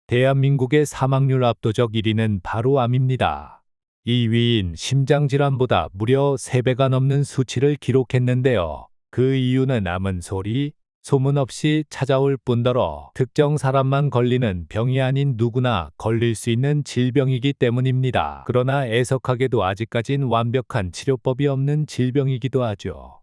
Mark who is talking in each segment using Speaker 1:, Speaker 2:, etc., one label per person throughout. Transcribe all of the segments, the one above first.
Speaker 1: 대한민국의 사망률 압도적 1위는 바로 암입니다. 2위인 심장질환보다 무려 3배가 넘는 수치를 기록했는데요. 그 이유는 암은 소리, 소문 없이 찾아올 뿐더러 특정 사람만 걸리는 병이 아닌 누구나 걸릴 수 있는 질병이기 때문입니다. 그러나 애석하게도 아직까진 완벽한 치료법이 없는 질병이기도 하죠.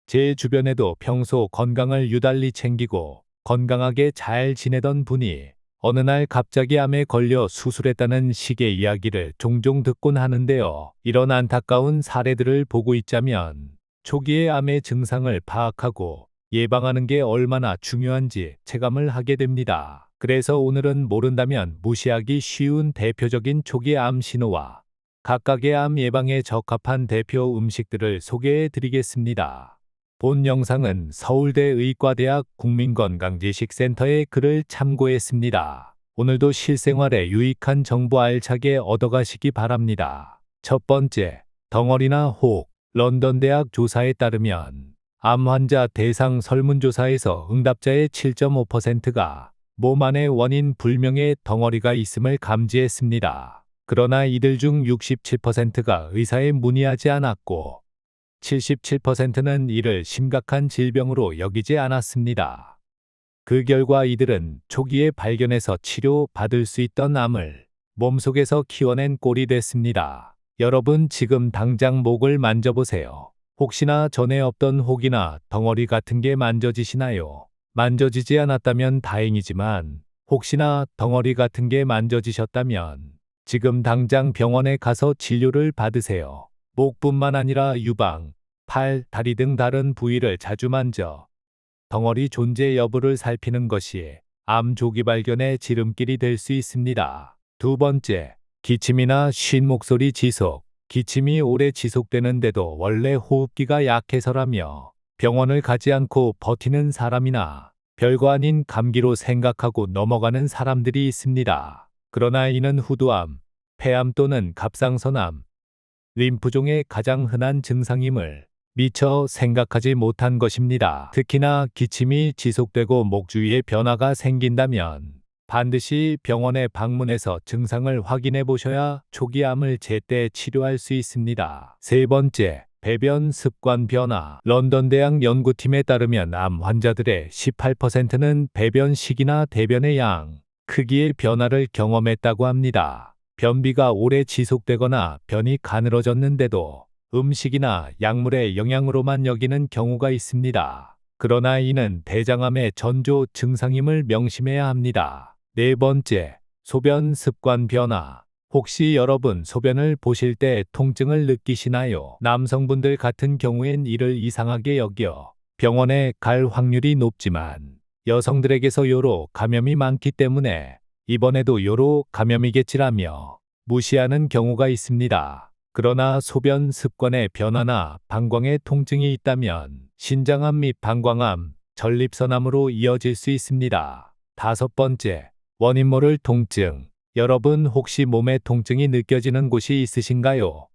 Speaker 1: 제 주변에도 평소 건강을 유달리 챙기고 건강하게 잘 지내던 분이 어느 날 갑자기 암에 걸려 수술했다는 식의 이야기를 종종 듣곤 하는데요. 이런 안타까운 사례들을 보고 있자면 초기의 암의 증상을 파악하고 예방하는 게 얼마나 중요한지 체감을 하게 됩니다. 그래서 오늘은 모른다면 무시하기 쉬운 대표적인 초기 암 신호와 각각의 암 예방에 적합한 대표 음식들을 소개해 드리겠습니다. 본 영상은 서울대 의과대학 국민건강지식센터의 글을 참고했습니다. 오늘도 실생활에 유익한 정보 알차게 얻어가시기 바랍니다. 첫 번째, 덩어리나 혹. 런던 대학 조사에 따르면 암 환자 대상 설문조사에서 응답자의 7.5%가 몸 안에 원인 불명의 덩어리가 있음을 감지했습니다. 그러나 이들 중 67%가 의사에 문의하지 않았고 77%는 이를 심각한 질병으로 여기지 않았습니다. 그 결과 이들은 초기에 발견해서 치료받을 수 있던 암을 몸속에서 키워낸 꼴이 됐습니다. 여러분 지금 당장 목을 만져보세요. 혹시나 전에 없던 혹이나 덩어리 같은 게 만져지시나요? 만져지지 않았다면 다행이지만 혹시나 덩어리 같은 게 만져지셨다면 지금 당장 병원에 가서 진료를 받으세요. 목뿐만 아니라 유방, 팔, 다리 등 다른 부위를 자주 만져 덩어리 존재 여부를 살피는 것이 암 조기 발견의 지름길이 될 수 있습니다. 두 번째, 기침이나 쉰 목소리 지속. 기침이 오래 지속되는데도 원래 호흡기가 약해서라며 병원을 가지 않고 버티는 사람이나 별거 아닌 감기로 생각하고 넘어가는 사람들이 있습니다. 그러나 이는 후두암, 폐암 또는 갑상선암, 림프종의 가장 흔한 증상임을 미처 생각하지 못한 것입니다. 특히나 기침이 지속되고 목 주위에 변화가 생긴다면 반드시 병원에 방문해서 증상을 확인해 보셔야 초기 암을 제때 치료할 수 있습니다. 세 번째, 배변 습관 변화. 런던 대학 연구팀에 따르면 암 환자들의 18%는 배변식이나 대변의 양, 크기의 변화를 경험했다고 합니다. 변비가 오래 지속되거나 변이 가늘어졌는데도 음식이나 약물의 영향으로만 여기는 경우가 있습니다. 그러나 이는 대장암의 전조 증상임을 명심해야 합니다. 네 번째, 소변 습관 변화. 혹시 여러분 소변을 보실 때 통증을 느끼시나요? 남성분들 같은 경우엔 이를 이상하게 여겨 병원에 갈 확률이 높지만 여성들에게서 요로 감염이 많기 때문에 이번에도 요로 감염이겠지라며 무시하는 경우가 있습니다. 그러나 소변 습관의 변화나 방광의 통증이 있다면 신장암 및 방광암, 전립선암으로 이어질 수 있습니다. 다섯 번째, 원인 모를 통증. 여러분 혹시 몸에 통증이 느껴지는 곳이 있으신가요?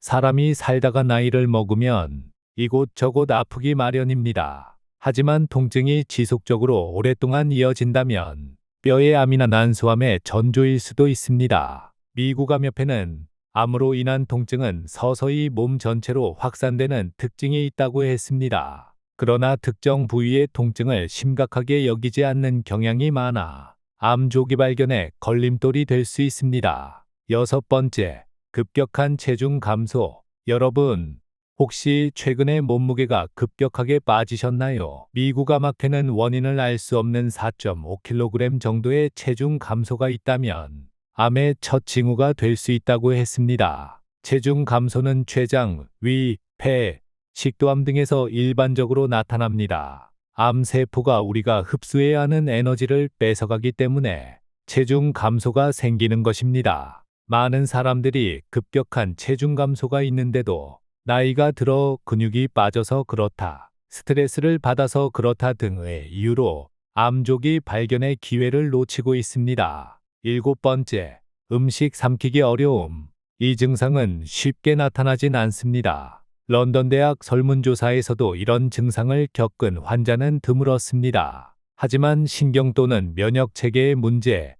Speaker 1: 사람이 살다가 나이를 먹으면 이곳저곳 아프기 마련입니다. 하지만 통증이 지속적으로 오랫동안 이어진다면 뼈의 암이나 난소암의 전조일 수도 있습니다. 미국 암협회는 암으로 인한 통증은 서서히 몸 전체로 확산되는 특징이 있다고 했습니다. 그러나 특정 부위의 통증을 심각하게 여기지 않는 경향이 많아 암 조기 발견에 걸림돌이 될 수 있습니다. 여섯 번째, 급격한 체중 감소. 여러분, 혹시 최근에 몸무게가 급격하게 빠지셨나요? 미국 암학회는 원인을 알 수 없는 4.5kg 정도의 체중 감소가 있다면 암의 첫 징후가 될 수 있다고 했습니다. 체중 감소는 췌장, 위, 폐, 식도암 등에서 일반적으로 나타납니다. 암세포가 우리가 흡수해야 하는 에너지를 뺏어가기 때문에 체중 감소가 생기는 것입니다. 많은 사람들이 급격한 체중 감소가 있는데도 나이가 들어 근육이 빠져서 그렇다, 스트레스를 받아서 그렇다 등의 이유로 암 조기 발견의 기회를 놓치고 있습니다. 일곱 번째, 음식 삼키기 어려움. 이 증상은 쉽게 나타나진 않습니다. 런던 대학 설문조사에서도 이런 증상을 겪은 환자는 드물었습니다. 하지만 신경 또는 면역 체계의 문제,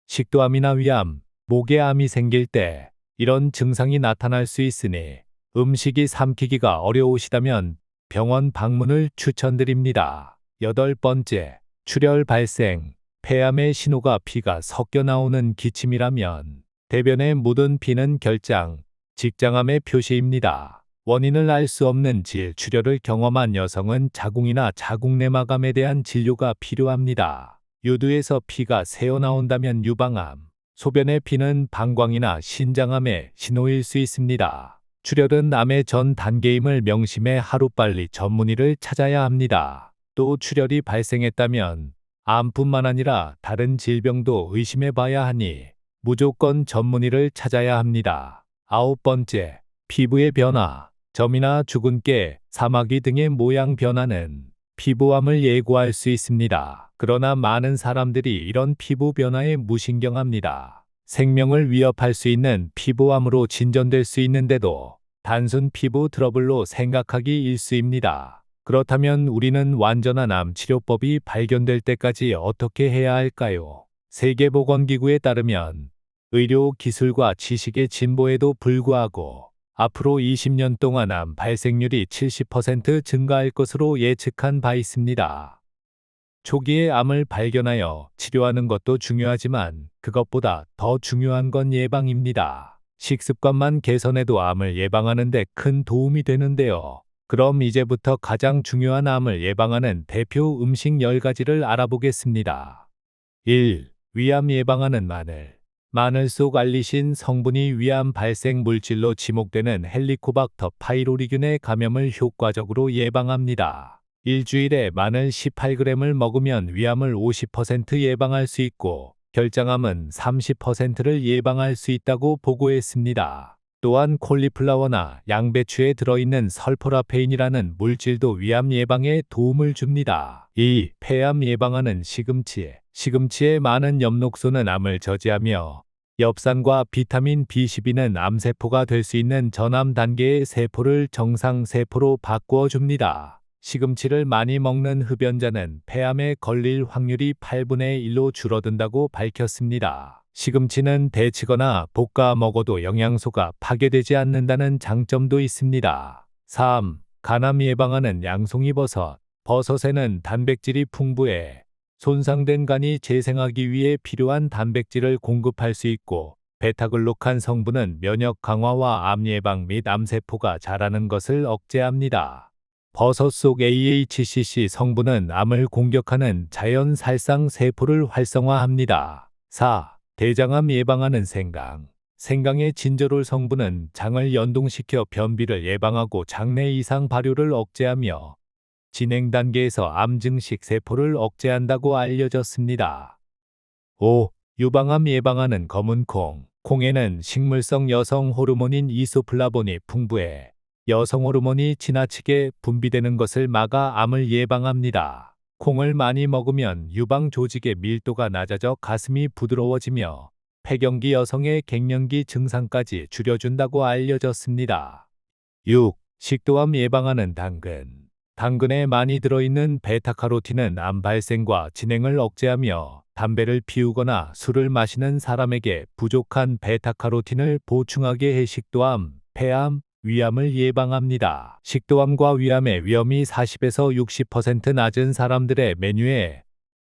Speaker 1: 식도암이나 위암, 목에 암이 생길 때 이런 증상이 나타날 수 있으니 음식이 삼키기가 어려우시다면 병원 방문을 추천드립니다. 8번째, 출혈 발생. 폐암의 신호가 피가 섞여 나오는 기침이라면 대변에 묻은 피는 결장, 직장암의 표시입니다. 원인을 알 수 없는 질 출혈을 경험한 여성은 자궁이나 자궁내막암에 대한 진료가 필요합니다. 요두에서 피가 새어나온다면 유방암, 소변의 피는 방광이나 신장암의 신호일 수 있습니다. 출혈은 암의 전 단계임을 명심해 하루빨리 전문의를 찾아야 합니다. 또 출혈이 발생했다면 암뿐만 아니라 다른 질병도 의심해 봐야 하니 무조건 전문의를 찾아야 합니다. 9번째, 피부의 변화. 점이나 주근깨, 사마귀 등의 모양 변화는 피부암을 예고할 수 있습니다. 그러나 많은 사람들이 이런 피부 변화에 무신경합니다. 생명을 위협할 수 있는 피부암으로 진전될 수 있는데도 단순 피부 트러블로 생각하기 일쑤입니다. 그렇다면 우리는 완전한 암 치료법이 발견될 때까지 어떻게 해야 할까요? 세계보건기구에 따르면 의료 기술과 지식의 진보에도 불구하고 앞으로 20년 동안 암 발생률이 70% 증가할 것으로 예측한 바 있습니다. 초기에 암을 발견하여 치료하는 것도 중요하지만 그것보다 더 중요한 건 예방입니다. 식습관만 개선해도 암을 예방하는 데 큰 도움이 되는데요. 그럼 이제부터 가장 중요한 암을 예방하는 대표 음식 10가지를 알아보겠습니다. 1. 위암 예방하는 마늘. 마늘 속 알리신 성분이 위암 발생 물질로 지목되는 헬리코박터 파이로리균의 감염을 효과적으로 예방합니다. 일주일에 마늘 18g을 먹으면 위암을 50% 예방할 수 있고 결장암은 30%를 예방할 수 있다고 보고했습니다. 또한 콜리플라워나 양배추에 들어있는 설포라페인이라는 물질도 위암 예방에 도움을 줍니다. 2. 폐암 예방하는 시금치. 시금치의 많은 엽록소는 암을 저지하며 엽산과 비타민 B12는 암세포가 될 수 있는 전암 단계의 세포를 정상세포로 바꾸어 줍니다. 시금치를 많이 먹는 흡연자는 폐암에 걸릴 확률이 8분의 1로 줄어든다고 밝혔습니다. 시금치는 데치거나 볶아 먹어도 영양소가 파괴되지 않는다는 장점도 있습니다. 3. 간암 예방하는 양송이버섯. 버섯에는 단백질이 풍부해 손상된 간이 재생하기 위해 필요한 단백질을 공급할 수 있고 베타글루칸 성분은 면역 강화와 암 예방 및 암세포가 자라는 것을 억제합니다. 버섯 속 AHCC 성분은 암을 공격하는 자연 살상 세포를 활성화합니다. 4. 대장암 예방하는 생강. 생강의 진저롤 성분은 장을 연동시켜 변비를 예방하고 장내 이상 발효를 억제하며 진행 단계에서 암 증식 세포를 억제한다고 알려졌습니다. 5. 유방암 예방하는 검은콩. 콩에는 식물성 여성 호르몬인 이소플라본이 풍부해 여성 호르몬이 지나치게 분비되는 것을 막아 암을 예방합니다. 콩을 많이 먹으면 유방 조직의 밀도가 낮아져 가슴이 부드러워지며 폐경기 여성의 갱년기 증상까지 줄여준다고 알려졌습니다. 6. 식도암 예방하는 당근. 당근에 많이 들어있는 베타카로틴은 암 발생과 진행을 억제하며 담배를 피우거나 술을 마시는 사람에게 부족한 베타카로틴을 보충하게 해 식도암, 폐암, 위암을 예방합니다. 식도암과 위암의 위험이 40에서 60% 낮은 사람들의 메뉴에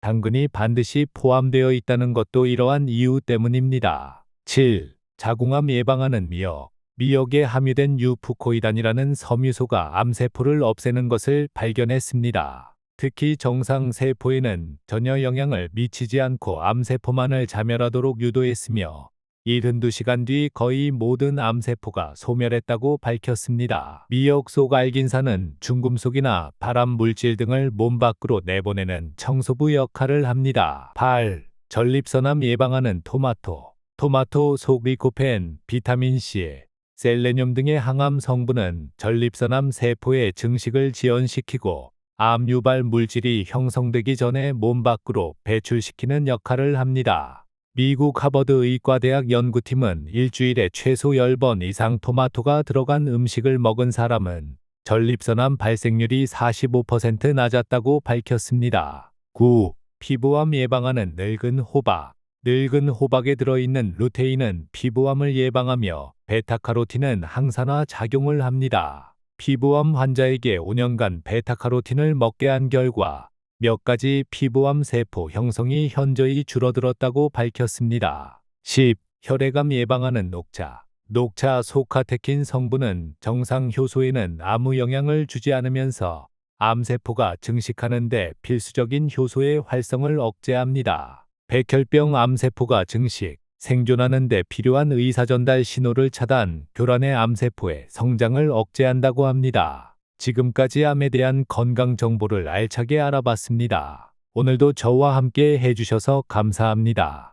Speaker 1: 당근이 반드시 포함되어 있다는 것도 이러한 이유 때문입니다. 7. 자궁암 예방하는 미역. 미역에 함유된 유프코이단이라는 섬유소가 암세포를 없애는 것을 발견했습니다. 특히 정상세포에는 전혀 영향을 미치지 않고 암세포만을 자멸하도록 유도했으며 72시간 뒤 거의 모든 암세포가 소멸했다고 밝혔습니다. 미역 속 알긴산은 중금속이나 발암 물질 등을 몸 밖으로 내보내는 청소부 역할을 합니다. 8. 전립선암 예방하는 토마토. 토마토 속 리코펜, 비타민C, 셀레늄 등의 항암 성분은 전립선암 세포의 증식을 지연시키고 암 유발 물질이 형성되기 전에 몸 밖으로 배출시키는 역할을 합니다. 미국 하버드 의과대학 연구팀은 일주일에 최소 10번 이상 토마토가 들어간 음식을 먹은 사람은 전립선암 발생률이 45% 낮았다고 밝혔습니다. 9. 피부암 예방하는 늙은 호박. 늙은 호박에 들어있는 루테인은 피부암을 예방하며 베타카로틴은 항산화 작용을 합니다. 피부암 환자에게 5년간 베타카로틴을 먹게 한 결과 몇 가지 피부암 세포 형성이 현저히 줄어들었다고 밝혔습니다. 10. 혈액암 예방하는 녹차. 녹차 소카테킨 성분은 정상 효소에는 아무 영향을 주지 않으면서 암세포가 증식하는 데 필수적인 효소의 활성을 억제합니다. 백혈병 암세포가 증식, 생존하는 데 필요한 의사전달 신호를 차단, 교란의 암세포의 성장을 억제한다고 합니다. 지금까지 암에 대한 건강 정보를 알차게 알아봤습니다. 오늘도 저와 함께 해주셔서 감사합니다.